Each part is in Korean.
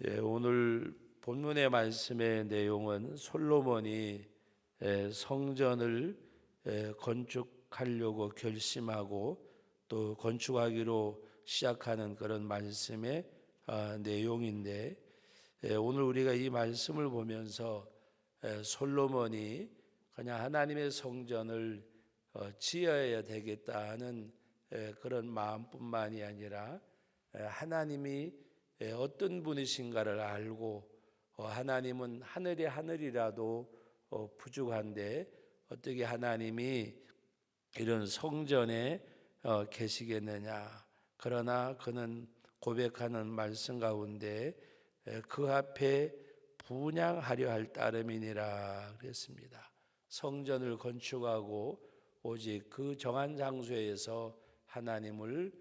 오늘 본문의 말씀의 내용은 솔로몬이 성전을 건축하려고 결심하고 또 건축하기로 시작하는 그런 말씀의 내용인데, 오늘 우리가 이 말씀을 보면서 솔로몬이 그냥 하나님의 성전을 지어야 되겠다 하는 그런 마음뿐만이 아니라 하나님이 어떤 분이신가를 알고, 하나님은 하늘의 하늘이라도 부족한데 어떻게 하나님이 이런 성전에 계시겠느냐. 그러나 그는 고백하는 말씀 가운데 그 앞에 분향하려 할 따름이니라 그랬습니다. 성전을 건축하고 오직 그 정한 장소에서 하나님을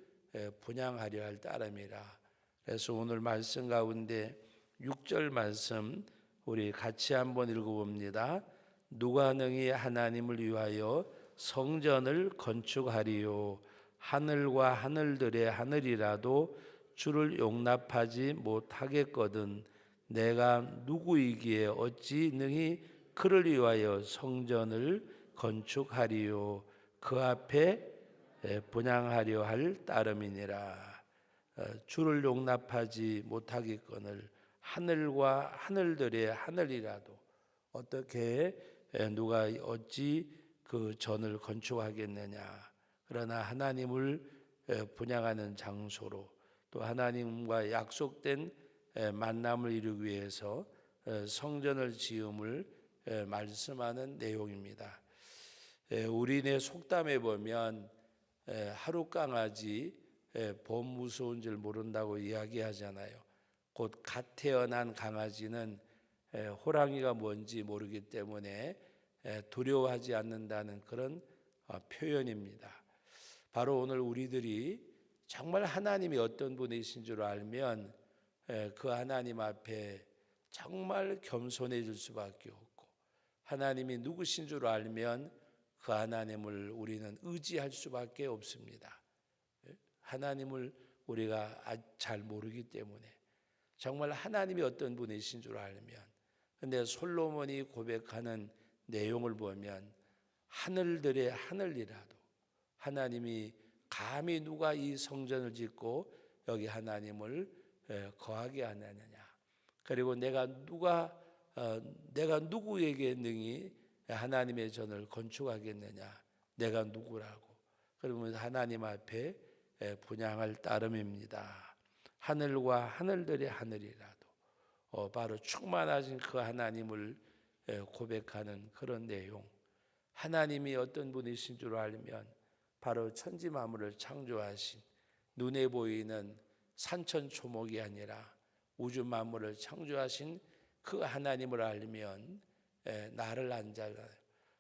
분향하려 할 따름이라. 그래서 오늘 말씀 가운데 6절 말씀 우리 같이 한번 읽어봅니다. 누가 능히 하나님을 위하여 성전을 건축하리요. 하늘과 하늘들의 하늘이라도 주를 용납하지 못하겠거든. 내가 누구이기에 어찌 능히 그를 위하여 성전을 건축하리요. 그 앞에 분향하려 할 따름이니라. 주를 용납하지 못하겠거늘 하늘과 하늘들의 하늘이라도 어떻게 누가 어찌 그 전을 건축하겠느냐. 그러나 하나님을 분향하는 장소로 또 하나님과 약속된 만남을 이루기 위해서 성전을 지음을 말씀하는 내용입니다. 우리네 속담에 보면 하루 강아지 봄 무서운 줄 모른다고 이야기하잖아요. 곧 갓 태어난 강아지는 호랑이가 뭔지 모르기 때문에 두려워하지 않는다는 그런 표현입니다. 바로 오늘 우리들이 정말 하나님이 어떤 분이신 줄 알면 그 하나님 앞에 정말 겸손해질 수밖에 없고, 하나님이 누구신 줄 알면 그 하나님을 우리는 의지할 수밖에 없습니다. 하나님을 우리가 잘 모르기 때문에 정말 하나님이 어떤 분이신 줄 알면, 근데 솔로몬이 고백하는 내용을 보면 하늘들의 하늘이라도 하나님이 감히 누가 이 성전을 짓고 여기 하나님을 거하게 하느냐. 그리고 내가 누구에게 능히 하나님의 전을 건축하겠느냐. 내가 누구라고. 그러면 하나님 앞에 분향할 따름입니다. 하늘과 하늘들의 하늘이라도 바로 충만하신 그 하나님을 고백하는 그런 내용. 하나님이 어떤 분이신 줄 알면 바로 천지 만물을 창조하신, 눈에 보이는 산천초목이 아니라 우주 만물을 창조하신 그 하나님을 알면 나를 알잖아요.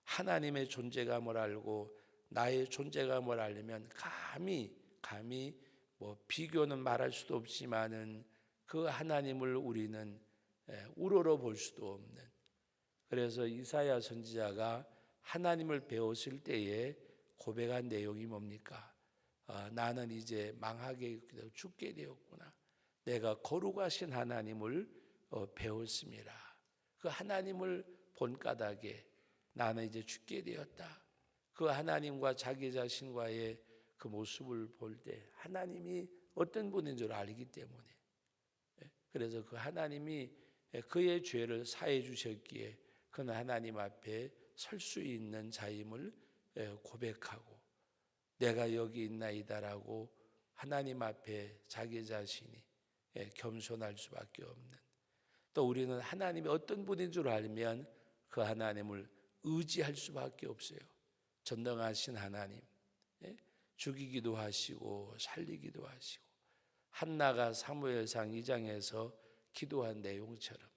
하나님의 존재감을 알고 나의 존재감을 알면 감히 비교는 말할 수도 없지만은 그 하나님을 우리는 우러러 볼 수도 없는. 그래서 이사야 선지자가 하나님을 배웠을 때에 고백한 내용이 뭡니까? 나는 이제 망하게 죽게 되었구나. 내가 거룩하신 하나님을 배웠습니다. 그 하나님을 본 까닭에 나는 이제 죽게 되었다. 그 하나님과 자기 자신과의 그 모습을 볼 때 하나님이 어떤 분인 줄 알기 때문에, 그래서 그 하나님이 그의 죄를 사해 주셨기에 그는 하나님 앞에 설 수 있는 자임을 고백하고 내가 여기 있나이다라고 하나님 앞에 자기 자신이 겸손할 수밖에 없는. 또 우리는 하나님이 어떤 분인 줄 알면 그 하나님을 의지할 수밖에 없어요. 전능하신 하나님, 죽이기도 하시고 살리기도 하시고, 한나가 사무엘상 2장에서 기도한 내용처럼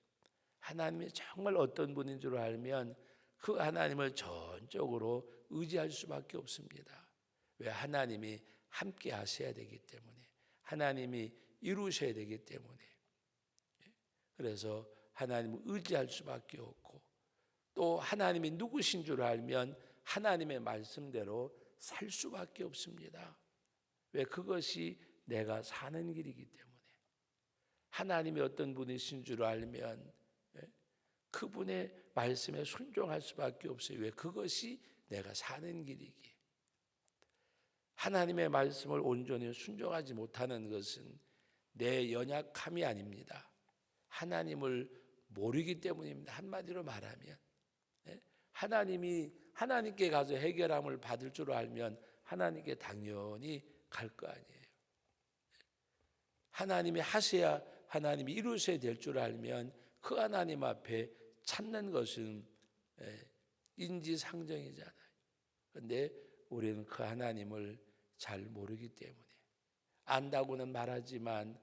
하나님이 정말 어떤 분인 줄 알면 그 하나님을 전적으로 의지할 수밖에 없습니다. 왜? 하나님이 함께 하셔야 되기 때문에, 하나님이 이루셔야 되기 때문에. 그래서 하나님을 의지할 수밖에 없고, 또 하나님이 누구신 줄 알면 하나님의 말씀대로 살 수밖에 없습니다. 왜? 그것이 내가 사는 길이기 때문에. 하나님이 어떤 분이신 줄 알면 그분의 말씀에 순종할 수밖에 없어요. 왜? 그것이 내가 사는 길이기에. 하나님의 말씀을 온전히 순종하지 못하는 것은 내 연약함이 아닙니다. 하나님을 모르기 때문입니다. 한마디로 말하면 하나님께 가서 해결함을 받을 줄 알면 하나님께 당연히 갈 거 아니에요. 하나님이 하셔야, 하나님이 이루셔야 될 줄 알면 그 하나님 앞에 찾는 것은 인지상정이잖아요. 그런데 우리는 그 하나님을 잘 모르기 때문에 안다고는 말하지만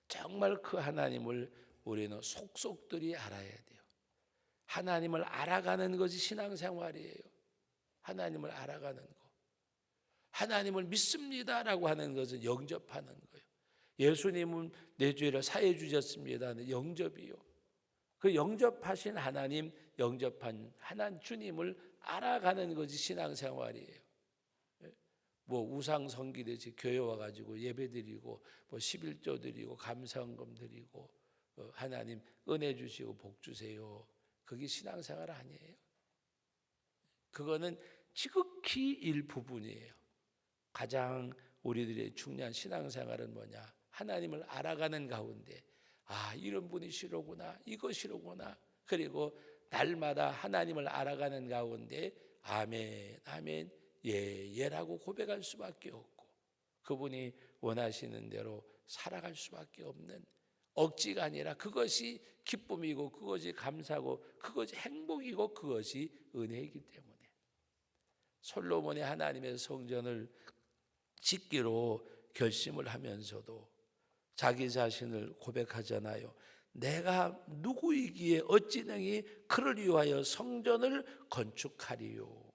정말 그 하나님을 우리는 속속들이 알아야 돼요. 하나님을 알아가는 것이 신앙생활이에요. 하나님을 알아가는 것. 하나님을 믿습니다라고 하는 것은 영접하는 거예요. 예수님은 내 죄를 사해 주셨습니다는 영접이요. 그 영접하신 하나님, 영접한 하나님 주님을 알아가는 것이 신앙생활이에요. 뭐 우상 섬기듯이 교회 와가지고 예배드리고 뭐 11조 드리고 감사헌금 드리고 하나님 은혜 주시고 복 주세요. 그게 신앙생활 아니에요. 그거는 지극히 일부분이에요. 가장 우리들의 중요한 신앙생활은 뭐냐? 하나님을 알아가는 가운데 이런 분이시로구나, 이것이로구나. 그리고 날마다 하나님을 알아가는 가운데 아멘, 아멘, 예, 예라고 고백할 수밖에 없고 그분이 원하시는 대로 살아갈 수밖에 없는, 억지가 아니라 그것이 기쁨이고 그것이 감사고 그것이 행복이고 그것이 은혜이기 때문에 솔로몬이 하나님의 성전을 짓기로 결심을 하면서도 자기 자신을 고백하잖아요. 내가 누구이기에 어찌 능히 그를 위하여 성전을 건축하리요.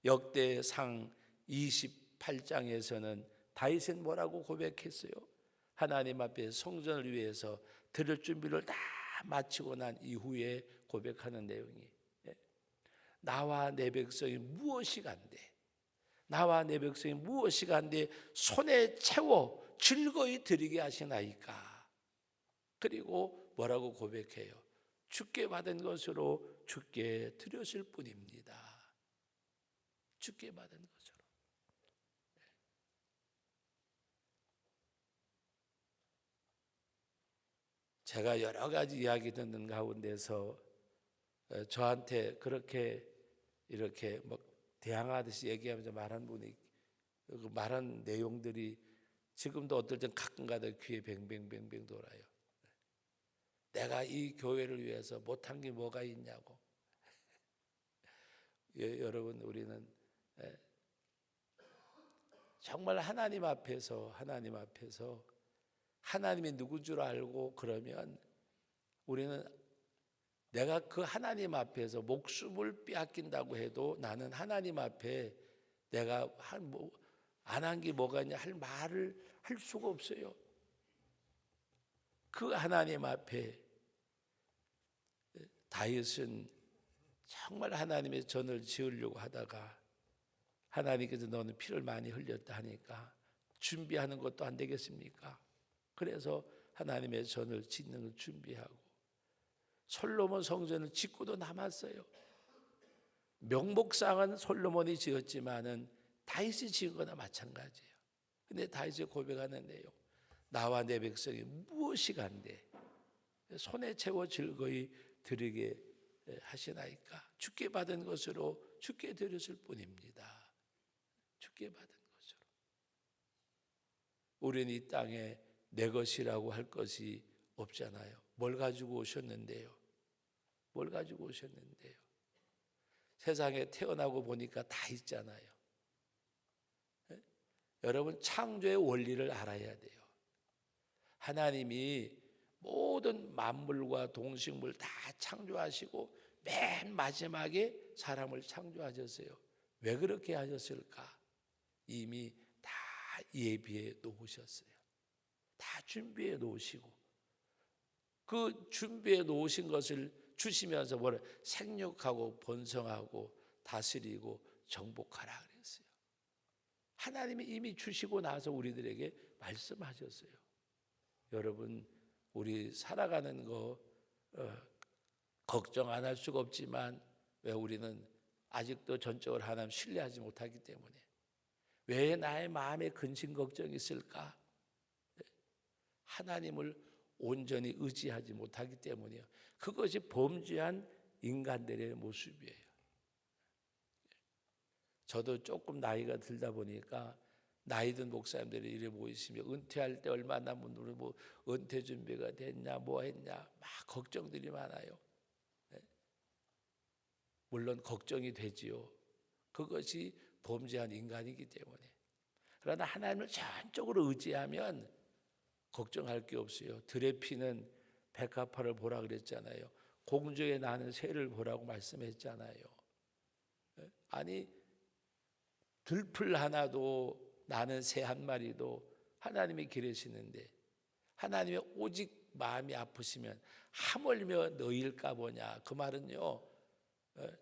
역대상 28장에서는 다윗은 뭐라고 고백했어요? 하나님 앞에 성전을 위해서 드릴 준비를 다 마치고 난 이후에 고백하는 내용이 나와 내 백성이 무엇이 간대? 나와 내 백성이 무엇이 간데 손에 채워 즐거이 드리게 하시나이까. 그리고 뭐라고 고백해요? 주께 받은 것으로 주께 드렸을 뿐입니다. 주께 받은 것으로. 제가 여러 가지 이야기 듣는 가운데서 저한테 그렇게 이렇게 뭐 대항하듯이 얘기하면서 말한 분이, 그 말한 내용들이 지금도 어떨 땐 가끔가다 귀에 뱅뱅뱅뱅 돌아요. 내가 이 교회를 위해서 못한 게 뭐가 있냐고. 여러분, 우리는 정말 하나님 앞에서 하나님이 누군 줄 알고 그러면 우리는 내가 그 하나님 앞에서 목숨을 빼앗긴다고 해도 나는 하나님 앞에 내가 안 한 게 뭐가 있냐 할 말을 할 수가 없어요. 그 하나님 앞에 다윗은 정말 하나님의 전을 지으려고 하다가 하나님께서 너는 피를 많이 흘렸다 하니까 준비하는 것도 안 되겠습니까? 그래서 하나님의 전을 짓는 걸 준비하고 솔로몬 성전을 짓고도 남았어요. 명목상은 솔로몬이 지었지만은 다윗이 지은 거나 마찬가지예요. 근데 다윗이 고백하는 내용, 나와 내 백성이 무엇이 간데 손에 채워 즐거이 드리게 하시나이까. 주께 받은 것으로 주께 드렸을 뿐입니다. 주께 받은 것으로. 우리는 이 땅에 내 것이라고 할 것이 없잖아요. 뭘 가지고 오셨는데요? 뭘 가지고 오셨는데요? 세상에 태어나고 보니까 다 있잖아요. 여러분, 창조의 원리를 알아야 돼요. 하나님이 모든 만물과 동식물 다 창조하시고 맨 마지막에 사람을 창조하셨어요. 왜 그렇게 하셨을까? 이미 다 예비해 놓으셨어요. 다 준비해 놓으시고 그 준비해 놓으신 것을 주시면서 뭐래? 생육하고 번성하고 다스리고 정복하라 그랬어요. 하나님이 이미 주시고 나서 우리들에게 말씀하셨어요. 여러분, 우리 살아가는 거 걱정 안 할 수가 없지만 왜 우리는 아직도 전적으로 하나님 신뢰하지 못하기 때문에 왜 나의 마음에 근심 걱정이 있을까? 하나님을 온전히 의지하지 못하기 때문이에요. 그것이 범죄한 인간들의 모습이에요. 저도 조금 나이가 들다 보니까 나이 든 목사님들이 이래 모이시면 은퇴할 때 얼마 남은 뭐 은퇴 준비가 됐냐 뭐 했냐 막 걱정들이 많아요. 물론 걱정이 되지요. 그것이 범죄한 인간이기 때문에. 그러나 하나님을 전적으로 의지하면 걱정할 게 없어요. 들에 피는 백합화를 보라 그랬잖아요. 공중에 나는 새를 보라고 말씀했잖아요. 아니 들풀 하나도 나는 새 한 마리도 하나님이 기르시는데 하나님의 오직 마음이 아프시면 하물며 너희일까 보냐. 그 말은요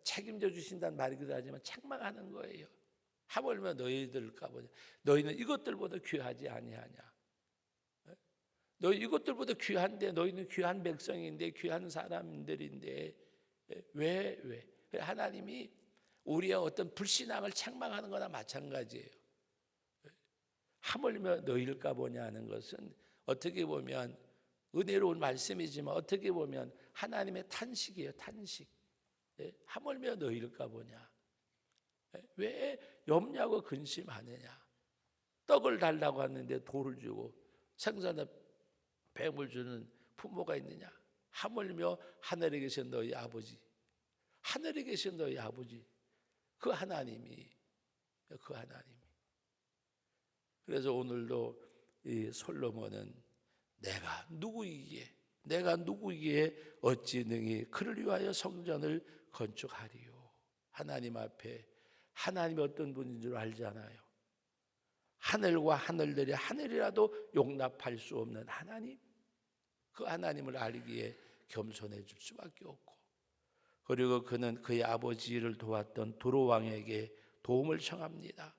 책임져 주신다는 말이기도 하지만 책망하는 거예요. 하물며 너희들까 보냐. 너희는 이것들보다 귀하지 아니하냐. 너희 이것들보다 귀한데 너희는 귀한 백성인데 귀한 사람들인데 왜? 하나님이 우리의 어떤 불신앙을 책망하는 거나 마찬가지예요. 하물며 너희일까 보냐 하는 것은 어떻게 보면 은혜로운 말씀이지만 어떻게 보면 하나님의 탄식이에요. 탄식. 하물며 너희일까 보냐. 왜 염려하고 근심하느냐. 떡을 달라고 하는데 돌을 주고 생선에 뱀을 주는 부모가 있느냐. 하물며 하늘에 계신 너희 아버지, 하늘에 계신 너희 아버지, 그 하나님이. 그래서 오늘도 이 솔로몬은 내가 누구이기에 어찌 능히 그를 위하여 성전을 건축하리요. 하나님 앞에 하나님이 어떤 분인 줄 알잖아요. 하늘과 하늘들이 하늘이라도 용납할 수 없는 하나님, 그 하나님을 알기에 겸손해질 수밖에 없고, 그리고 그는 그의 아버지를 도왔던 두로 왕에게 도움을 청합니다.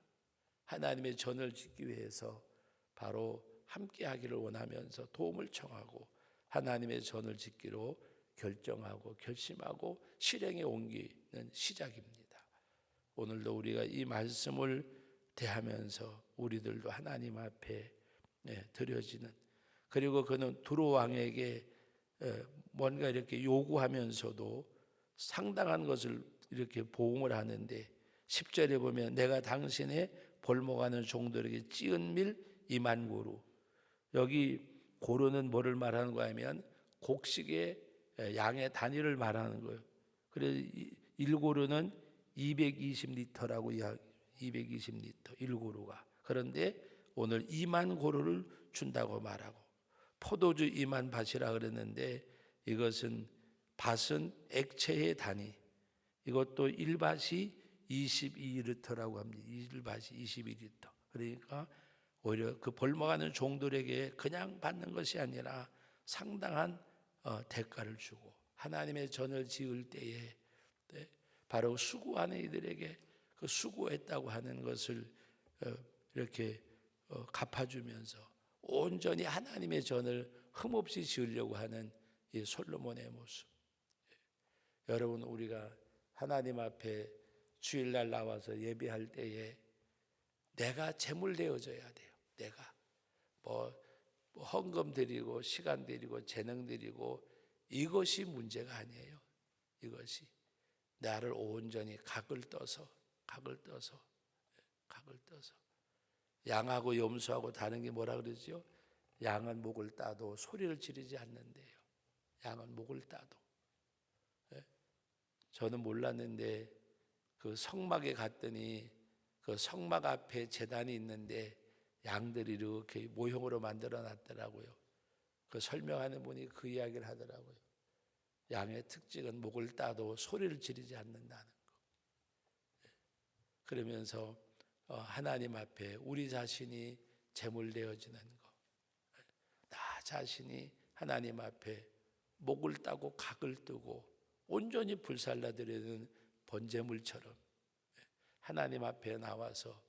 하나님의 전을 짓기 위해서 바로 함께하기를 원하면서 도움을 청하고 하나님의 전을 짓기로 결정하고 결심하고 실행에 옮기는 시작입니다. 오늘도 우리가 이 말씀을 대하면서 우리들도 하나님 앞에 드려지는, 그리고 그는 두로 왕에게 뭔가 이렇게 요구하면서도 상당한 것을 이렇게 보응을 하는데 10절에 보면 내가 당신의 볼모가는 종들에게 찌은 밀 2만 고루. 여기 고루는 뭐를 말하는 거야 하면 곡식의 양의 단위를 말하는 거예요. 그래서 1고루는 220리터라고 이야기, 220리터 1고루가. 그런데 오늘 2만 고루를 준다고 말하고, 포도주 2만 밭이라 그랬는데 이것은 밭은 액체의 단위. 이것도 1밭이 22리터라고 합니다. 1밭이 22리터. 그러니까 오히려 그 벌목하는 종들에게 그냥 받는 것이 아니라 상당한 대가를 주고 하나님의 전을 지을 때에 바로 수고하는 이들에게 그 수고했다고 하는 것을 이렇게 갚아주면서 온전히 하나님의 전을 흠없이 지으려고 하는 이 솔로몬의 모습. 여러분, 우리가 하나님 앞에 주일날 나와서 예배할 때에 내가 제물 되어져야 돼요. 내가 뭐 헌금 드리고 시간 드리고 재능 드리고 이것이 문제가 아니에요. 이것이 나를 온전히 각을 떠서 양하고 염소하고 다른 게 뭐라 그러죠? 양은 목을 따도 소리를 지르지 않는데요. 양은 목을 따도. 저는 몰랐는데 그 성막에 갔더니 그 성막 앞에 제단이 있는데 양들이 이렇게 모형으로 만들어 놨더라고요. 그 설명하는 분이 그 이야기를 하더라고요. 양의 특징은 목을 따도 소리를 지르지 않는다는 거. 그러면서 하나님 앞에 우리 자신이 제물 되어지는 거, 나 자신이 하나님 앞에 목을 따고 각을 뜨고 온전히 불살라드리는 번제물처럼 하나님 앞에 나와서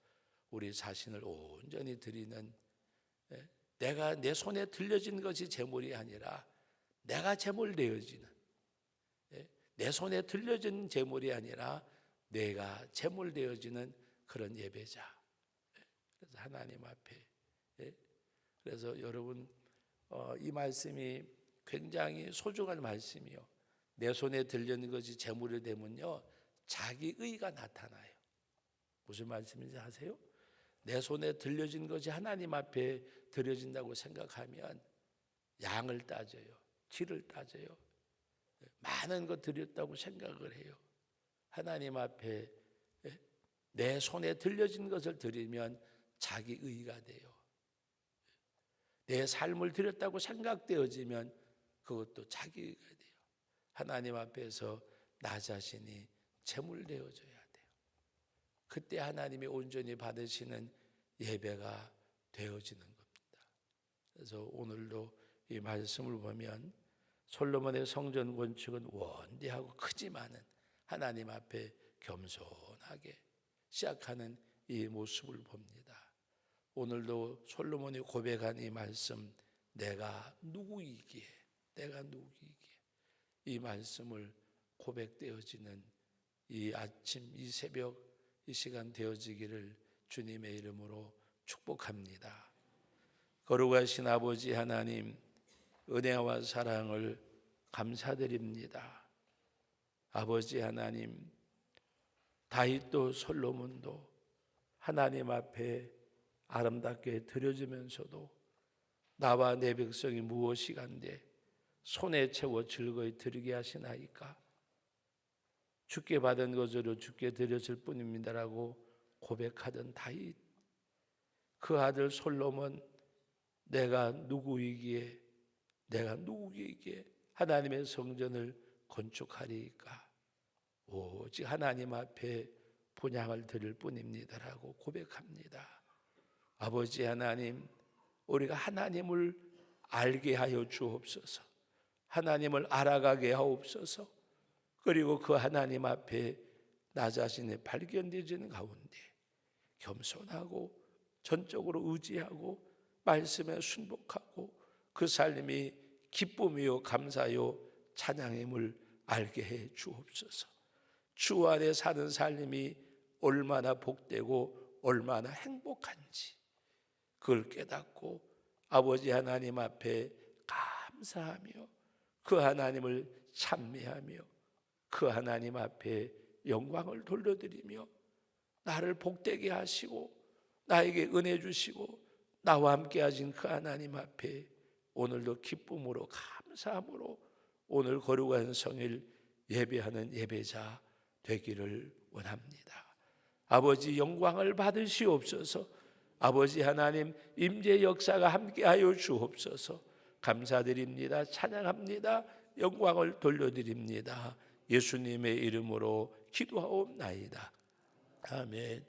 우리 자신을 온전히 드리는, 내가 내 손에 들려진 것이 제물이 아니라 내가 제물 되어지는, 내 손에 들려진 제물이 아니라 내가 제물 되어지는 그런 예배자. 그래서 하나님 앞에, 그래서 여러분 이 말씀이 굉장히 소중한 말씀이요. 내 손에 들려진 것이 제물이 되면요, 자기 의가 나타나요. 무슨 말씀인지 아세요? 내 손에 들려진 것이 하나님 앞에 드려진다고 생각하면 양을 따져요. 질을 따져요. 많은 것 드렸다고 생각을 해요. 하나님 앞에 내 손에 들려진 것을 드리면 자기 의가 돼요. 내 삶을 드렸다고 생각되어지면 그것도 자기 의가 돼요. 하나님 앞에서 나 자신이 제물되어져야 돼요. 그때 하나님이 온전히 받으시는 예배가 되어지는 겁니다. 그래서 오늘도 이 말씀을 보면 솔로몬의 성전 건축은 원대하고 크지만은 하나님 앞에 겸손하게 시작하는 이 모습을 봅니다. 오늘도 솔로몬이 고백한 이 말씀, 내가 누구이기에, 내가 누구이기에, 이 말씀을 고백되어지는 이 아침, 이 새벽, 이 시간 되어지기를 주님의 이름으로 축복합니다. 거룩하신 아버지 하나님, 은혜와 사랑을 감사드립니다. 아버지 하나님, 다윗도 솔로몬도 하나님 앞에 아름답게 드려지면서도 나와 내 백성이 무엇이간데 손에 채워 즐거이 드리게 하시나이까? 주께 받은 것으로 주께 드렸을 뿐입니다라고 고백하던 다윗, 그 아들 솔로몬, 내가 누구이기에, 내가 누구이기에 하나님의 성전을 건축하리이까? 오직 하나님 앞에 분향을 드릴 뿐입니다라고 고백합니다. 아버지 하나님, 우리가 하나님을 알게 하여 주옵소서. 하나님을 알아가게 하옵소서. 그리고 그 하나님 앞에 나 자신의 발견되지는 가운데 겸손하고 전적으로 의지하고 말씀에 순복하고 그 삶이 기쁨이요 감사요 찬양임을 알게 해 주옵소서. 주 안에 사는 삶이 얼마나 복되고 얼마나 행복한지 그걸 깨닫고 아버지 하나님 앞에 감사하며 그 하나님을 찬미하며 그 하나님 앞에 영광을 돌려드리며 나를 복되게 하시고 나에게 은혜 주시고 나와 함께 하신 그 하나님 앞에 오늘도 기쁨으로 감사함으로 오늘 거룩한 성일 예배하는 예배자 되기를 원합니다. 아버지 영광을 받으시옵소서. 아버지 하나님 임재 역사가 함께하여 주옵소서. 감사드립니다. 찬양합니다. 영광을 돌려드립니다. 예수님의 이름으로 기도하옵나이다. 아멘.